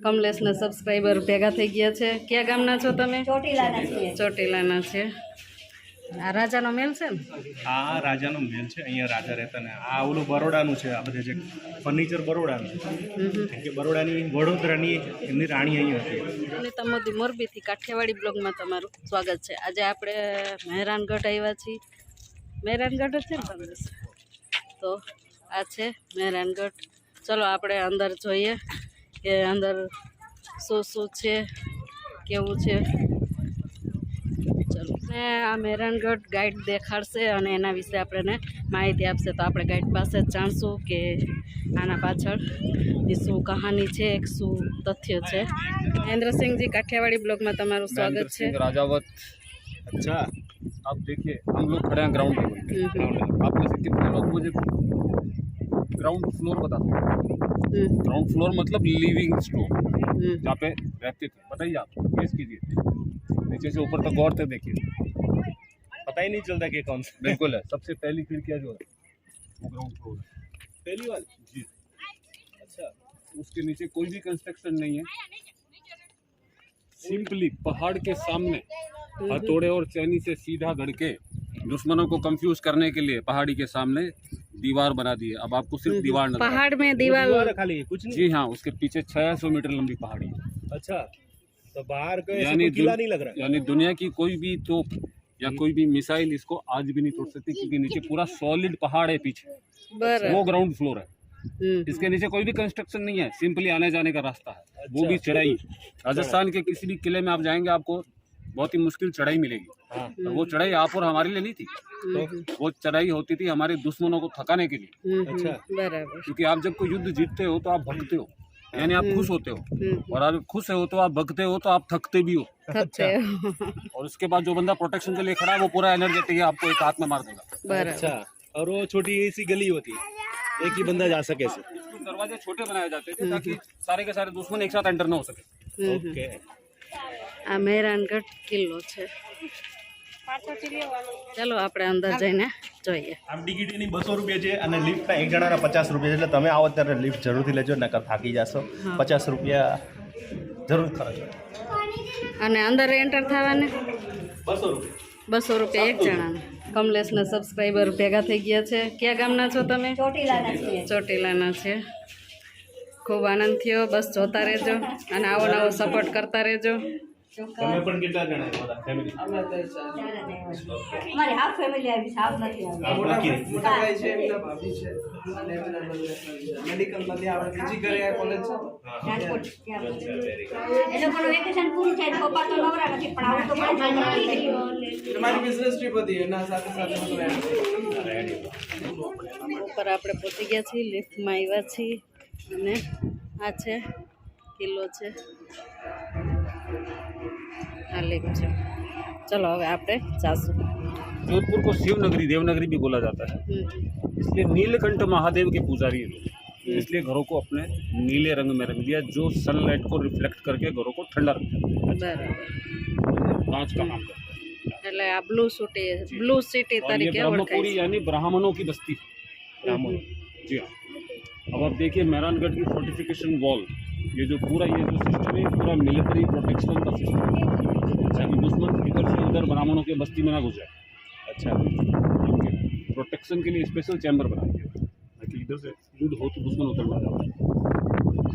કમલેશના subscriber ભેગા થઈ ગયા છે। કયા ગામના છો તમે? ચોટીલાના છીએ। ચોટીલાના છે। આ રાજાનો મેલ છે ને? આ રાજાનો મેલ છે, અહીંયા રાજા રહેતા ને આ ઓલું બરોડાનું છે, આ બધે જે ફર્નિચર બરોડાનું છે કે બરોડાની વડોદરાની એમની રાણી અહીંયા હતી। અનિતા મોદી મોરબીથી કાઠિયાવાડી બ્લોગમાં તમારું સ્વાગત છે। આજે આપણે મહેરાનગઢ આવ્યા છીએ। મહેરાનગઢ જ છે ને કમલેશ? તો આ છે મહેરાનગઢ। ચલો આપણે અંદર જોઈએ કે અંદર શું છે, કેવું છે। ચલો ને આ મહેરાનગઢ ગાઈડ દેખાડશે અને એના વિશે આપણને માહિતી આપશે। તો આપણે ગાઈડ પાસે જ જાણશું કે આના પાછળ શું કહાની છે, શું તથ્ય છે। મહેન્દ્રસિંહજી કાઠિયાવાડી બ્લોગમાં તમારું સ્વાગત છે। राजावत। अच्छा, आप देखिए हम लोग खड़े हैं ग्राउंड लेवल पे। आप में से कितने लोग मुझे ग्राउंड फ्लोर बता सकते हैं? ग्राउंड फ्लोर मतलब लिविंग स्टोर जहाँ पे रहते थे, बताइए आप गेस कीजिए। नीचे से ऊपर तक गौर से देखिए, पता ही नहीं चलता कि कौन सा। बिल्कुल है। सबसे पहली खिड़कियाँ जो है वो ग्राउंड फ्लोर है, पहली वाली जी। अच्छा, उसके नीचे कोई भी कंस्ट्रक्शन नहीं है, सिंपली पहाड़ के सामने हथौड़े और चैनी से सीधा गढ़ दुश्मनों को कंफ्यूज करने के लिए पहाड़ी के सामने दीवार बना दी है। अब आपको सिर्फ दीवार नजर पहाड़ में दीवार खाली कुछ नहीं। जी हाँ, उसके पीछे 600 मीटर लंबी पहाड़ी है। अच्छा, तो बाहर का यानी किला नहीं लग रहा है। यानी दुनिया की कोई भी तोप या कोई भी मिसाइल इसको आज भी नहीं तोड़ सकती, क्योंकि नीचे पूरा सॉलिड पहाड़ है पीछे, वो ग्राउंड फ्लोर है। इसके नीचे कोई भी कंस्ट्रक्शन नहीं है, सिंपली आने जाने का रास्ता है। वो भी चढ़ाई। राजस्थान के किसी भी किले में आप जाएंगे आपको बहुत ही मुश्किल चढ़ाई मिलेगी। और वो चढ़ाई आप और हमारे लिए नहीं थी, तो वो चढ़ाई होती थी हमारे दुश्मनों को थकाने के लिए। अच्छा, बराबर। क्योंकि आप जब कोई युद्ध जीतते हो तो आप भगते हो, यानी आप खुश होते हो, और आप खुश हो तो आप भगते हो तो आप थकते भी हो। और उसके बाद जो बंदा प्रोटेक्शन के लिए खड़ा है वो पूरा एनर्जेटिक है, आपको एक हाथ में मार देगा। अच्छा, और वो छोटी सी गली होती है, एक ही बंदा जा सके से। दरवाजे छोटे बनाए जाते थे ताकि सारे के सारे दुश्मन एक साथ एंटर न हो सके। ओके, આ મહેરાનગઢ કિલ્લો છે। ચાલો આપણે અંદર જઈને જોઈએ। આમ ટિકિટની 200 રૂપિયા છે અને લિફ્ટના એક જણાના 50 રૂપિયા છે, એટલે તમે આવો ત્યારે લિફ્ટ જરૂરથી લેજો, નકર થાકી જશો। 50 રૂપિયા જરૂર ખર્ચો। અને અંદર એન્ટર થવાને 200 રૂપિયા। 200 રૂપિયા એક જણાના। કમલેશના સબસ્ક્રાઈબર ભેગા થઈ ગયા છે। કયા ગામના છો તમે? ચોટીલાના છીએ। ચોટીલાના છે। ખૂબ આનંદ થયો। બસ જોતા રહેજો અને આવો નવો સપોર્ટ કરતા રહેજો। તમે પણ કેટલા જણા છો બધા ફેમિલી? અમારી હાફ ફેમિલી આવી છે, હાફ નથી આવી। બાકી મોટા ભાઈ છે, એમના ભાભી છે અને એમના મેડિકલ માંથી આપણે બીજી ઘરે આ કોલેજ છે રાજકોટ ત્યાં એ લોકોનું વેકેશન પૂરું થાય પપ્પા તો નવરા નથી, પણ આવું તો પડે છે। મારી બિઝનેસ ટ્રીપ હતી, એના સાથે સાથે હું ઉપર આપણે પહોંચી ગયા છીએ, લિફ્ટમાં આવ્યા છીએ અને આ છે કિલ્લો છે, આ લિફ્ટ છે। ચલો હવે આપણે જાશું। जोधपुर को शिव नगरी देवनगरी भी बोला जाता है, इसलिए नीलकंठ महादेव के पुजारी हैं लोग, इसलिए घरों को अपने नीले रंग में रंग दिया, जो सनलाइट को रिफ्लेक्ट करके घरों को ठंडा रखता है। બરાબર। कांच का काम करता है। એટલે આ ब्लू सिटी और ये તરીકે ઓળખાય ब्रह्मपुरी છે। यानी ब्राह्मणों की बस्ती। ब्राह्मण, जी हाँ। अब आप देखिए मेहरानगढ़ की फोर्टिफिकेशन वॉल, ये जो सिस्टम है पूरा मिलिट्री प्रोटेक्शन का सिस्टम है, ताकि दुश्मन इधर से उधर ब्राह्मणों की बस्ती में ना घुस जाए। अच्छा, प्रोटेक्शन के लिए स्पेशल चैम्बर बना दिया ताकि इधर से युद्ध हो तो दुश्मन उतर ना जाए।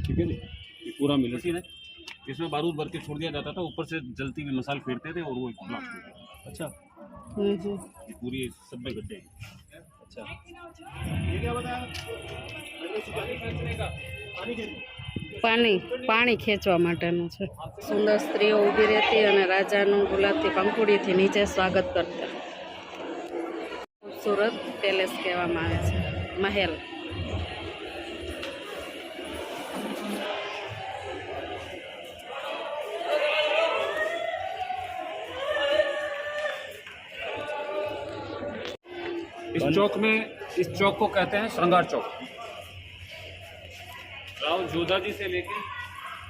ठीक है जी, ये पूरा मिलिट्री है, इसमें बारूद भर के छोड़ दिया जाता था, ऊपर से जलती हुई मसाल फेरते थे और वो ब्लास्ट हो गया। अच्छा, ये पूरी सब में गड्ढे हैं। अच्छा, ये क्या बताया? પાણી ખેંચવા માટેનું છે। સુંદર સ્ત્રીઓ ઊભી રહેતી અને રાજાનું ગુલાબથી પંખુડીથી નીચે સ્વાગત કરતા। ખૂબસૂરત પેલેસ કહેવામાં આવે છે, મહેલ। इस चौक को कहते हैं श्रृंगार चौक। राव जोधा जी से लेके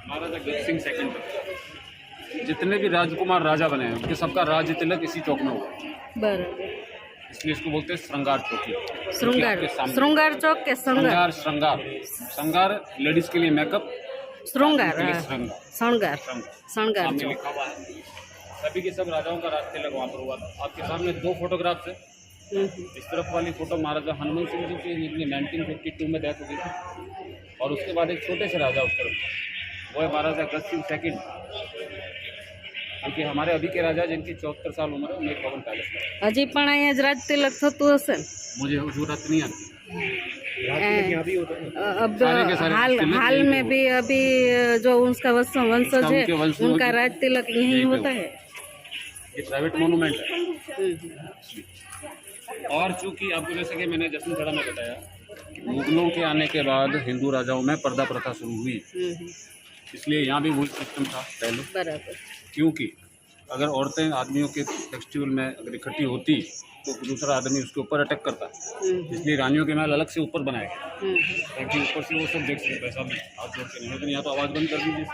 महाराजा गज सिंह सेकंड तक जितने भी राजकुमार राजा बने हैं उनके सबका राज तिलक इसी चौक में हुआ। બરાબર। इसलिए इसको बोलते हैं श्रृंगार चौकी। श्रृंगार चौक के श्रृंगार श्रृंगार श्रृंगार लेडीज के लिए मेकअप, श्रृंगार, इसलिए हाँ। श्रृंगार। शणगार, शणगार सामने चौक। लिखा हुआ है। सभी के सब राजाओं का रास्ते लगा वहाँ पर हुआ था। आपके सामने 2 फोटोग्राफ्स है। इस तरफ वाली फोटो महाराजा हनुमान सिंह जी की, जिनकी 1952 में डेथ हो गई थी, और उसके बाद एक छोटे से राजा उस तरफ, वो है महाराजा अगस्त सिंह सेकंड, क्योंकि हमारे अभी के राजा जिनकी 74 साल उम्र है, उन्हें भवन पैलेस में। हजी पण अहीं ज राज तिलक थतुं हशे ने? मुझे जरूरत नहीं आती। यहाँ भी होता है। अब सारे के सारे हाल तिलक हाल यहीं में पे भी अभी जो उसका वंशज है उनके वंशजों उनका की- राज तिलक यहीं यहीं पे होता है। ये प्राइवेट मोनूमेंट है। और चूंकि आपको जैसे कि मैंने जश्न थड़ा में बताया कि मुगलों के आने के बाद हिंदू राजाओं में पर्दा प्रथा शुरू हुई, इसलिए यहाँ भी वही सिस्टम था पहले। बराबर। क्योंकि अगर औरतें आदमियों के फेस्टिवल में अगर इकट्ठी होती तो दूसरा आदमी उसके ऊपर अटैक करता, इसलिए रानियों के महल अलग से ऊपर बनाए गए ताकि ऊपर से वो सब देख सके पैसा भी हाथ जोड़ के नहीं, लेकिन यहाँ तो आवाज़ बंद कर दीजिए।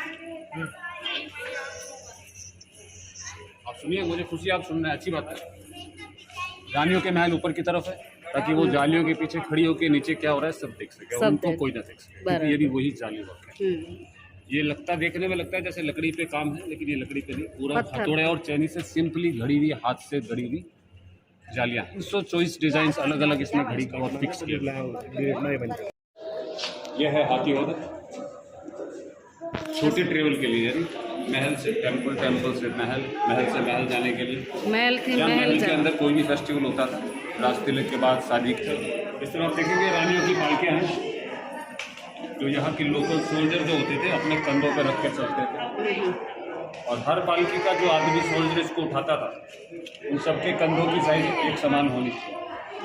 आप सुनिए, मुझे खुशी आप सुन रहे हैं, अच्छी बात है। रानियों के महल ऊपर की तरफ है ताकि वो जालियों के पीछे खड़ी होकर नीचे क्या हो रहा है सब देख सके, सब उनको देख कोई ना देख सके, क्योंकि ये भी वही जाली वर्क है। ये देखने में लगता है जैसे लकड़ी पे काम है, लेकिन ये लकड़ी पे नहीं, पूरा पत्थर। हथौड़े और चैनी से सिंपली घड़ी हुई, हाथ से घड़ी हुई जालियाँ। 124 डिजाइन अलग अलग इसमें घड़ी का और फिक्स किया। यह है हाथी होद, छोटी ट्रेवल के लिए, यानी महल से टेम्पल, टेम्पल से महल, महल से महल जाने के लिए। महल थी या महल महल के जा अंदर कोई भी फेस्टिवल होता था, राज तिलक के बाद शादी के। इस तरह आप देखेंगे रानियों की पालकियाँ हैं, जो यहाँ के लोकल सोल्जर जो होते थे अपने कंधों पर रख के चलते थे, और हर पालकी का जो आदमी सोल्जर इसको उठाता था उन सबके कंधों की साइज एक समान होनी चाहिए।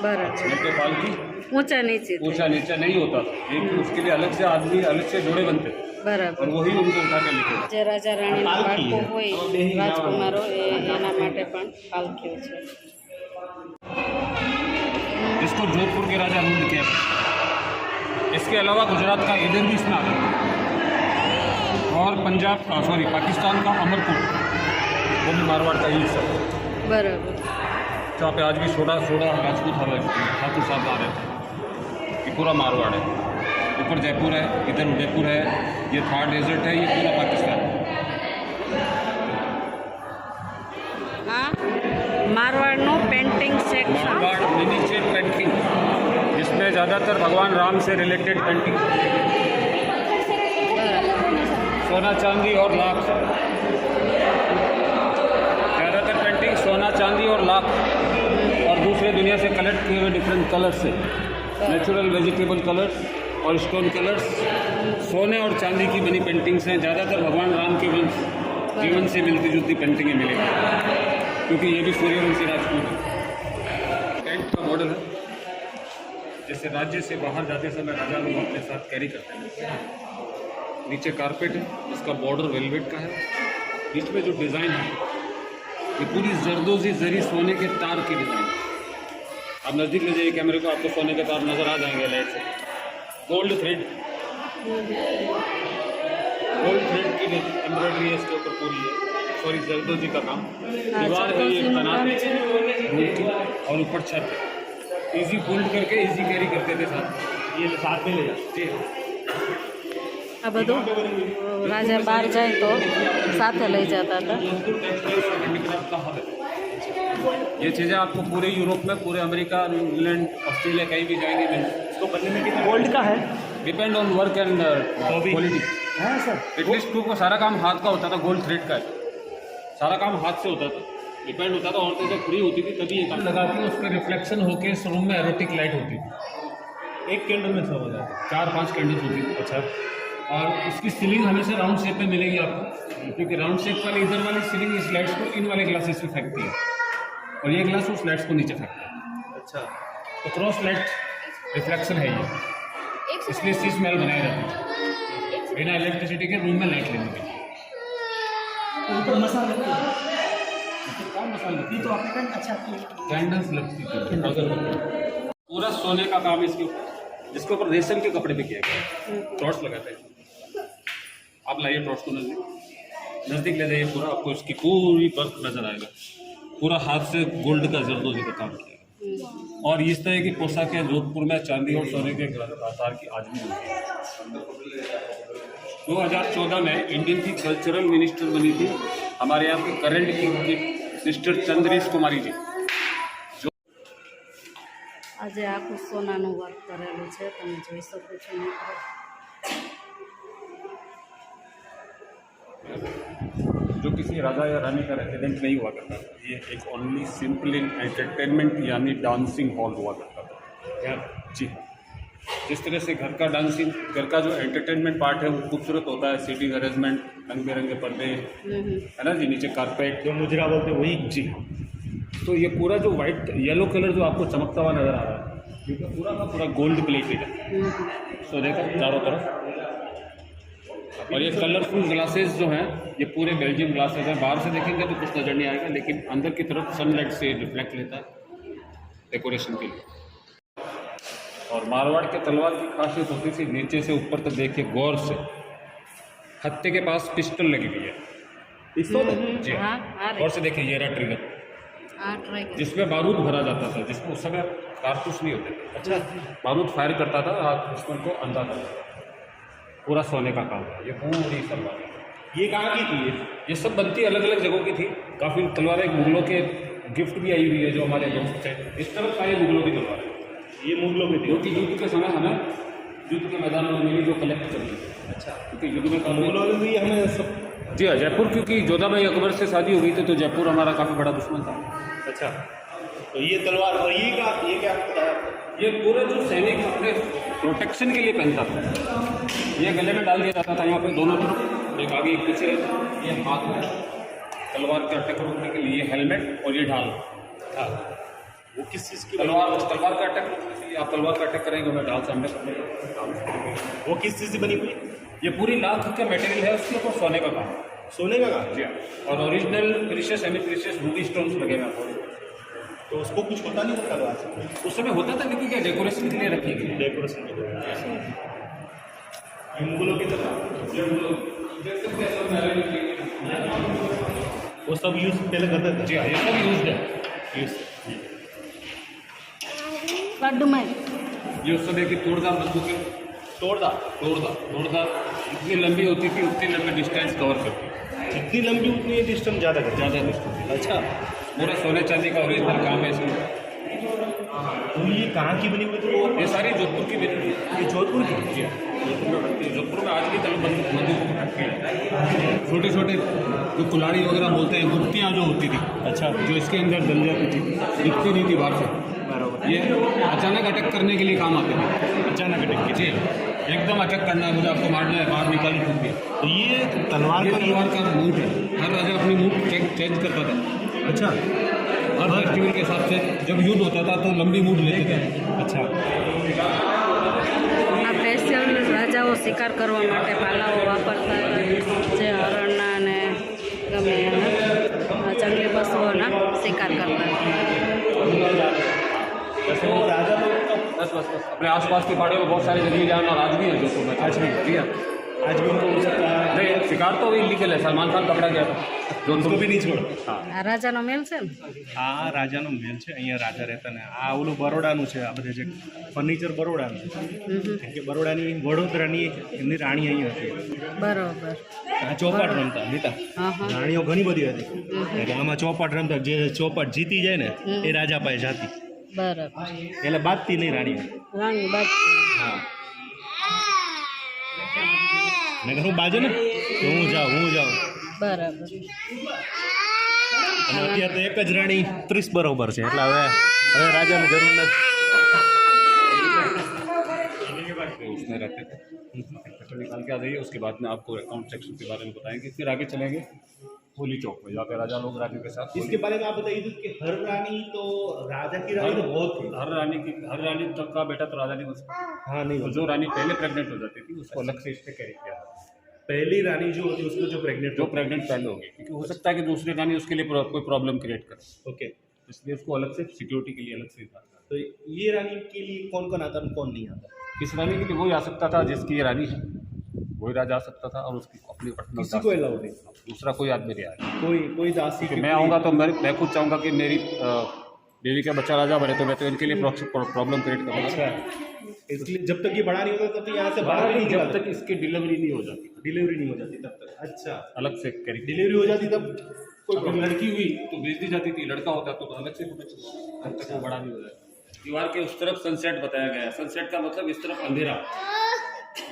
बराबर। छोटे पालकी ऊंचा नीचे थे। ऊंचा नीचा नहीं होता था, एक उसके लिए अलग से आदमी अलग से जोड़े बनते थे बराबर। और वही उनको उठा के लेके जाते। જે રાજા રાણીના બાળકો હોય રાજકુમારો એના માટે પણ પાલખીઓ છે। जिसको जोधपुर के राजा रूल किया था। इसके अलावा गुजरात का ईडर भी इसमें आता है, और पंजाब पाकिस्तान का अमरकोट, वो भी मारवाड़ का ही हिस्सा है, बराबर। जहाँ पे आज भी सोडा राजपूत ठाकुर साहब आ रहे थे। ये पूरा मारवाड़ है। ऊपर जयपुर है, इधर उदयपुर है, ये थार डेजर्ट है, ये पूरा पाकिस्तान है। हाँ, मारवाड़नो painting section. Marwar miniature painting, जिसमें ज़्यादातर भगवान राम से रिलेटेड पेंटिंग, सोना चांदी और लाख, ज़्यादातर पेंटिंग सोना चांदी और लाख, और दूसरे दुनिया से कलेक्ट किए हुए डिफरेंट कलर्स से, नेचुरल वेजिटेबल कलर्स और स्टोन कलर्स, सोने और चांदी की बनी पेंटिंग्स हैं। ज़्यादातर भगवान राम के जीवन से मिलती जुलती पेंटिंगें मिलेंगी, क्योंकि ये भी सूर्यवंशी राजपूत है। टेंट का मॉडल है, जैसे राज्य से बाहर जाते समय राजा लोग अपने साथ कैरी करते हैं। नीचे कारपेट है, इसका बॉर्डर वेलवेट का है, बीच में जो डिज़ाइन है ये पूरी जरदोजी जरी सोने के तार की डिज़ाइन है। आप नज़दीक ले जाइए कैमरे को, आपको सोने के तार नज़र आ जाएंगे लाइट से। गोल्ड थ्रेड की एम्ब्रॉयडरी है इसके ऊपर पूरी है, सॉरी जरदोजी का काम। दीवार है ये तनाव और ऊपर छत है। इजी फोल्ड करके इजी कैरी करते थे साथ, ये साथ में ले जाते थे। આ બધું રાજા બહાર જાય તો સાથે લઈ જતા હતા। ये चीज़ें आपको पूरे यूरोप में, पूरे अमेरिका, इंग्लैंड, ऑस्ट्रेलिया कहीं भी जाएंगे मिल। इसको बनने में कितना गोल्ड का है? Depend on work and quality. हाँ सर। एटलीस्ट टू को सारा काम हाथ का होता था, गोल्ड थ्रेड का है, सारा काम हाथ से होता था, डिपेंड होता था। औरतें जब फ्री होती थी तभी ये काम लगा के उस पर रिफ्लेक्शन होकर इस रूम में एरोटिक लाइट होती थी। एक कैंडल में सब हो जाता है। 4-5 कैंडल्स होती थी। अच्छा। और इसकी सीलिंग हमेशा राउंड शेप में मिलेगी आपको, क्योंकि राउंड शेप वाली इधर वाली सीलिंग इस लाइट्स को इन वाले ग्लासेस में फेंकती है, और ये ग्लास उस लाइट्स को नीचे फेंकता है। अच्छा। तो क्रॉस लाइट रिफ्लेक्शन है ये, इसलिए शीश महल बनाए जाते हैं बिना इलेक्ट्रिसिटी के रूम में लाइट लेने के लिए। ऊपर मसाला लगती है, क्या मसाला लगती ये तो आपने कहा अच्छा किया। कैंडल्स लगती थी अगरबत्ती। पूरा सोने का काम इसके ऊपर, जिसके ऊपर रेशम के कपड़े पे किया गया, टॉर्च लगाते हैं। आप लाइए टॉर्च को नज़दीक ले जाइए, पूरा आपको इसकी पूरी वर्क नजर आएगा। पूरा हाथ से गोल्ड का जरदोजी का काम किया, और इस तरह की पोशाकें जोधपुर में चांदी और सोने के आधार की आज भी होती है। 2014 में इंडियन की कल्चरल मिनिस्टर बनी थी हमारे यहाँ के करंट किंग की सिस्टर चंद्रेश कुमारी जी। આજે આખું સોનાનું વર્ક કરેલું છે, તમે જોઈ શકો છો મિત્રો। जो किसी राजा या रानी का रेजिडेंट नहीं हुआ करता था, ये एक ओनली सिंपल एंटरटेनमेंट यानी डांसिंग हॉल हुआ करता था। जी हाँ, जिस तरह से घर का डांसिंग, घर का जो एंटरटेनमेंट पार्ट है वो खूबसूरत होता है, सीटिंग अरेंजमेंट, रंग बिरंगे पर्दे है ना जी, नीचे कारपेट, जो मुजरा बोलते वही। जी हाँ। तो ये पूरा जो वाइट येलो कलर जो आपको चमकता हुआ नज़र आ रहा है, ये पूरा का पूरा गोल्ड प्लेटेड है। तो देखो चारों तरफ, और ये कलरफुल ग्लासेस जो हैं ये पूरे बेल्जियम ग्लासेस हैं। बाहर से देखेंगे तो कुछ नज़र नहीं आएगा, लेकिन अंदर की तरफ सनलाइट से रिफ्लेक्ट लेता है डेकोरेशन के लिए। और मारवाड़ के तलवार की खासियत होती थी, नीचे से ऊपर तक देखिए गौर से, हत्थे के पास पिस्टल लगी हुई है। पिस्टल? जी हाँ, गौर से देखिए, ये रहा ट्रिगर जिसमें बारूद भरा जाता था, जिसमें उस समय कारतूस नहीं होते थे। अच्छा, बारूद फायर करता था, दुश्मन को अंधा करता था। पूरा सोने का काम है। ये पूरी तलवार ये कहाँ की थी? ये सब बनती अलग अलग जगहों की थी। काफ़ी तलवारें मुगलों के गिफ्ट भी आई हुई है, जो हमारे दोस्त थे। इस तरफ का ये मुगलों की तलवार है, ये मुगलों की थी, क्योंकि युद्ध के समय हमें युद्ध के मैदानों में मिली, जो कलेक्ट करती थी। अच्छा, क्योंकि युद्ध में मुगलों में भी हमें सब। जी हाँ, जयपुर, क्योंकि जोधाबाई अकबर से शादी हो गई थी, तो जयपुर हमारा काफ़ी बड़ा दुश्मन था। अच्छा, तो ये तलवार, और ये क्या बताया? ये पूरा जो सैनिक अपने प्रोटेक्शन के लिए पहनता था, ये गले में डाल दिया जाता था। यहाँ पे दोनों तरफ, एक आगे एक पीछे, ये हाथ में तलवार के अटैक रोकने के लिए हेलमेट, और ये ढाल था। वो किस चीज़ की? तलवार का अटैक रोकने के लिए, आप तलवार का अटैक करेंगे, मैं ढाल सामने कर। वो किस चीज़ से बनी हुई? ये पूरी लाख का मटेरियल है, उसके ऊपर सोने का काम, सोने का काम। जी हाँ। और original precious, semi precious Ruby stones लगे हुए आपको। तो उसको कुछ होता नहीं था तलवार से? उस समय होता था, लेकिन क्या डेकोरेशन के लिए रखी गई। डेकोरेशन के लिए। मुगलों की तरफ वो सब यूज़ पहले करते थे। जी हाँ, ये सब यूज है। लड्डू में ये उस समय की तोड़दार बंदूकें, तोड़दार इतनी लंबी होती थी, उतनी लंबी डिस्टेंस कवर करती थी। जितनी लंबी उतनी डिस्टेंस ज़्यादा डिस्टेंस। अच्छा, पूरा सोने चांदी का ओरिजिनल काम है इसमें। तो ये कहाँ की बनी हुई थी? ये सारी जोधपुर की बनी थी। ये जोधपुर की? जी हाँ, जोधपुर में बनती है। जोधपुर में आज भी बंदूक रखती है। छोटे छोटे जो कुल्हाड़ी वगैरह बोलते हैं, गुप्तियाँ जो होती थी, अच्छा, जो इसके अंदर डल जाती थी, दिखती नहीं थी बाहर से। ये अचानक अटैक करने के लिए काम आते थे। अचानक अटैक? जी, एकदम अटैक करना है, मुझे आपको मारना है, बाहर निकाल ठोक दिया। तो ये तलवार का मूव है, हर राजा अपनी मूव चेंज करता था। अच्छा, हर फेस्टिवल के हिसाब से जब युद्ध होता था तो लंबी मूव लेते थे। अच्छा, આ સ્પેશિયલ રાજાઓ શિકાર કરવા માટે પાલાઓ વાપરતા હતા, જે હરણના અને ગમે એના જંગલી પશુઓના શિકાર કરતા હતા। तो राजा लोग का बस अपने आसपास की पहाड़ियों में बहुत सारे जंगली जानवर आज भी हैं जोधपुर में। आज भी? जी हाँ, आज भी उनको हो सकता है? नहीं, शिकार तो इलीगल है। सलमान खान पकड़ा गया था, उनको भी नहीं छोड़ो। આ રાજાનો મેલ છે ને? આ રાજાનો મહેલ છે, અહીંયા રાજા રહેતા ને આ ઓલું બરોડાનું છે, આ બધે જે ફર્નિચર બરોડાનું છે, કેમ કે બરોડાની વડોદરાની એમની રાણી અહીં હતી। બરોબર। આ ચોપાટ રમતા નીતા, હા હા, રાણીઓ ઘણી બધી હતી, એટલે આમાં ચોપાટ રમતા, જે ચોપાટ જીતી જાય ને એ રાજા પાસે જાતી, બરાબર। એટલે બાજતી નહીં રાણીઓ। રાણી બાદ હા, નકર હું બાજુ ને તો હું જાઉં। બરાબર। અને અત્યારે તો એક જ રાણી 30 બરોબર છે, એટલે હવે રાજાની જરૂર નથી। उसमें रहते थे। पेपर निकाल के आ जाइए, उसके बाद में आपको अकाउंट सेक्शन के बारे में बताएंगे। फिर आगे चलेंगे होली चौक में, जहाँ पे राजा लोग राज्यों के साथ इसके बारे में आप बताइए कि हर रानी तो राजा की रानी तो बहुत थी। हर रानी तक का बेटा तो राजा नहीं हो सकता। हाँ, नहीं, तो जो रानी पहले प्रेग्नेंट हो जाती थी उसको अलग से इससे कैरी किया जाता है। पहली रानी जो होती है उसको जो प्रेग्नेंट पहले होगी, क्योंकि हो सकता है कि दूसरी रानी उसके लिए कोई प्रॉब्लम क्रिएट करे, ओके, इसलिए उसको अलग से सिक्योरिटी के लिए अलग से था। तो ये रानी के लिए कौन कौन आता है, कौन नहीं आता? इस रानी के लिए वही आ सकता था जिसकी ये रानी है, वही राजा आ सकता था, और उसकी अपनी पर्सनल किसी को अलाउड नहीं? दूसरा कोई आदमी नहीं आया। कोई दासी कि मैं आऊँगा तो मैं खुद चाहूँगा कि मेरी देवी का बच्चा राजा बने, तो मैं तो इनके लिए प्रॉब्लम क्रिएट करूँगा। इसलिए जब तक ये बड़ा नहीं होता तब तक यहाँ से बाहर बाहर नहीं जब निकलता, तक इसकी डिलीवरी नहीं हो जाती, डिलीवरी नहीं हो जाती तब तक। अच्छा, अलग से करी डिलीवरी हो जाती तब कोई अगर प्रॉब्लम लड़की हुई तो भेज दी जाती थी, लड़का होता तो अलग से होना चाहिए, तब तक वो बड़ा नहीं हो जाता। दीवार के उस तरफ सनसेट बताया गया है, सनसेट का मतलब इस तरफ अंधेरा।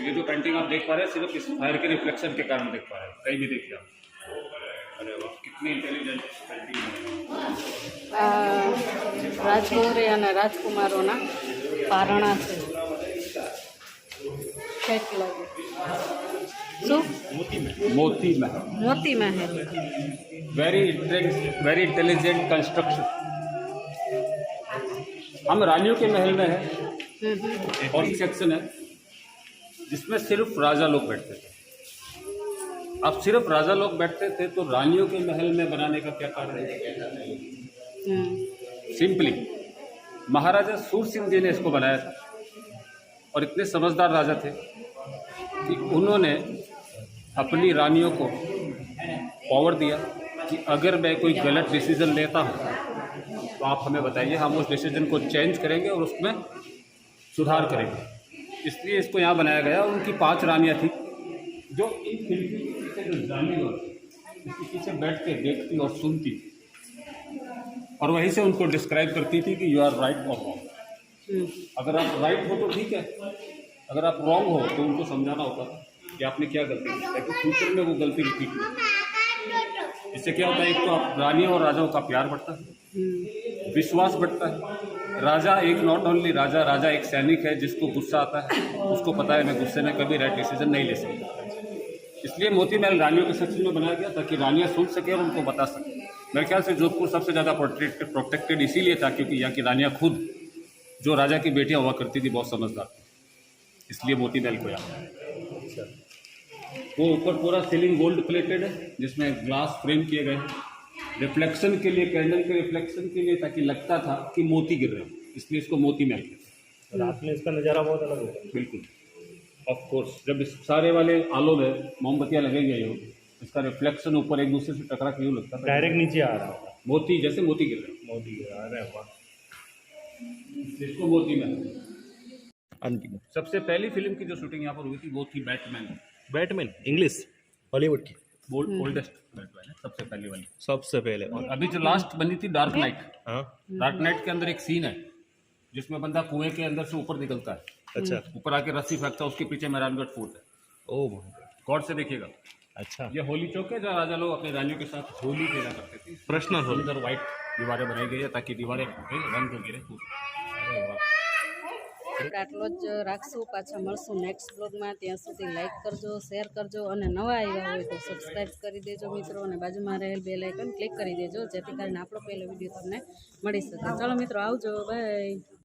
ये जो पेंटिंग आप देख पा रहे हैं सिर्फ इस फायर के रिफ्लेक्शन के कारण देख पा रहे हैं, कहीं भी देखिए आप। अरे वाह, कितनी इंटेलिजेंट पेंटिंग है। રાજકુમારી અને રાજકુમારોના પારણા છે ઠેક લાગે શું मोती महल, મોતી મહેલ वेरी इंटेलिजेंट कंस्ट्रक्शन। हम रानियों के महल में है और एक सेक्शन है जिसमें सिर्फ राजा लोग बैठते थे। अब सिर्फ राजा लोग बैठते थे तो रानियों के महल में बनाने का क्या कारण है? सिंपली महाराजा सूर सिंह जी ने इसको बनाया था और इतने समझदार राजा थे कि उन्होंने अपनी रानियों को पावर दिया कि अगर मैं कोई गलत डिसीजन लेता हूँ तो आप हमें बताइए, हम उस डिसीजन को चेंज करेंगे और उसमें सुधार करेंगे। इसलिए इसको यहाँ बनाया गया। उनकी 5 रानियाँ थी जो इन खिड़की के पीछे जो जाली होती इसके पीछे बैठ के देखती और सुनती और वहीं से उनको डिस्क्राइब करती थी कि यू आर राइट और रॉन्ग। अगर आप राइट हो तो ठीक है, अगर आप रॉन्ग हो तो उनको समझाना होता था कि आपने क्या गलती की, ताकि फ्यूचर में वो गलती रिपीट नहीं। इससे क्या होता है, एक तो आप रानियों और राजाओं का प्यार बढ़ता है, विश्वास बढ़ता है। राजा एक नॉट ओनली राजा, राजा एक सैनिक है जिसको गुस्सा आता है, उसको पता है मैं गुस्से में कभी राइट डिसीजन नहीं ले सकता। इसलिए मोती महल रानियों के सेक्शन में बनाया गया ताकि रानियाँ सुन सके और उनको बता सके। मेरे ख्याल से जोधपुर सबसे ज़्यादा प्रोटेक्टेड इसीलिए था क्योंकि यहाँ की रानियाँ खुद जो राजा की बेटियाँ हुआ करती थी बहुत समझदार थी, इसलिए मोती महल को यहाँ। वो ऊपर पूरा सीलिंग गोल्ड प्लेटेड है जिसमें ग्लास फ्रेम किए गए हैं रिफ्लेक्शन के लिए, कैंडल के रिफ्लेक्शन के लिए, ताकि लगता था कि मोती गिर रहे हैं, इसलिए इसको मोती महल कहते हैं। रात में इसका नज़ारा बहुत अलग होता है। बिल्कुल, ऑफ कोर्स जब इस सारे वाले आलो में मोमबत्तियाँ लगेंगे हो, इसका रिफ्लेक्शन ऊपर एक दूसरे से टकरा के यूँ लगता था डायरेक्ट नीचे आ रहा होता, मोती, जैसे मोती गिर रहे हैं, मोदी आ रहा है। वाह, इसको मोती महल। सबसे पहली फिल्म की जो शूटिंग यहाँ पर हुई थी वो थी बैटमैन, बैटमैन इंग्लिश हॉलीवुड की ओल्डेस्ट बैटमैन है, सबसे पहली वाली। सबसे पहले। और अभी जो लास्ट बनी थी डार्क नाइट, हाँ, डार्क नाइट के अंदर एक सीन है जिसमें बंदा कुएं के अंदर से ऊपर निकलता है, अच्छा, ऊपर आके रस्सी फेंकता है, उसके पीछे मेहरानगढ़ फोर्ट है। ओ गौर से देखिएगा। अच्छा, ये होली चौक है जहाँ राजा लोग अपनी रानियों के साथ होली खेला करते थे। पर्सनल होली। अंदर व्हाइट दीवारें बनाई गई है ताकि दीवारें रंग तो गिरे। આટલો જ રાખશું, પાછા મળશું નેક્સ્ટ બ્લોગમાં। ત્યાં સુધી લાઈક કરજો, શેર કરજો અને નવા આવ્યા હોય તો સબસ્ક્રાઈબ કરી દેજો મિત્રો, અને બાજુમાં રહેલ બેલ આઇકન ક્લિક કરી દેજો જેથી કરીને આપણો પહેલો વિડીયો તમને મળી શકે। ચાલો મિત્રો, આવજો, બાય।